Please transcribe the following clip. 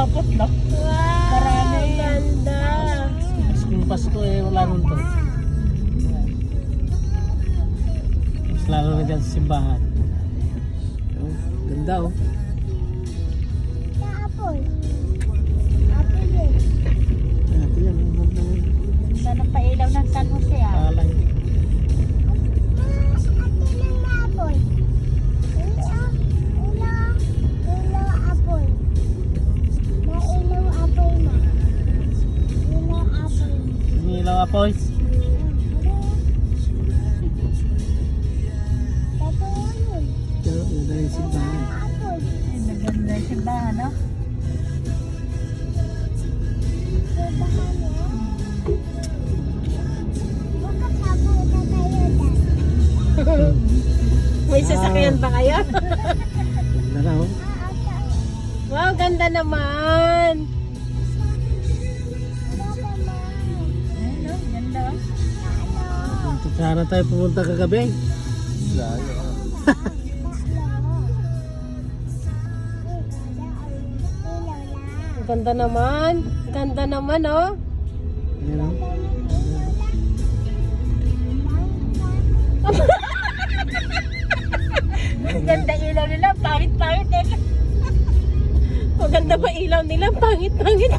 umabot, no? Wow, Marami. ganda. Masking Pasko eh, wala nun to. Mas lalo na dyan sa simbahan. Oh, ganda oh. Apple. Apple din. Ito yan, ang ganda mo. Ganda ng pailaw ng San Jose ah. Palay. Ate ng apple. Ilaw apple. Nailaw apple na. Ilaw apple. Inilaw apoy. Tapos yun. Ito, ganda yung simbahan. Apple. Ay, maganda yung simbahan, no? Simbahan niya. Bakit napunta tayo dyan? May sasakyan ba kayo? Ganda na oh. Wow, ganda naman. Ay, no? Ganda oh. Punta sana tayo pumunta kagabi. Ganda naman. Ganda naman oh. Ayan oh. Ganda ilaw nila, pangit-pangit eh. Maganda pa ilaw nila, pangit-pangit.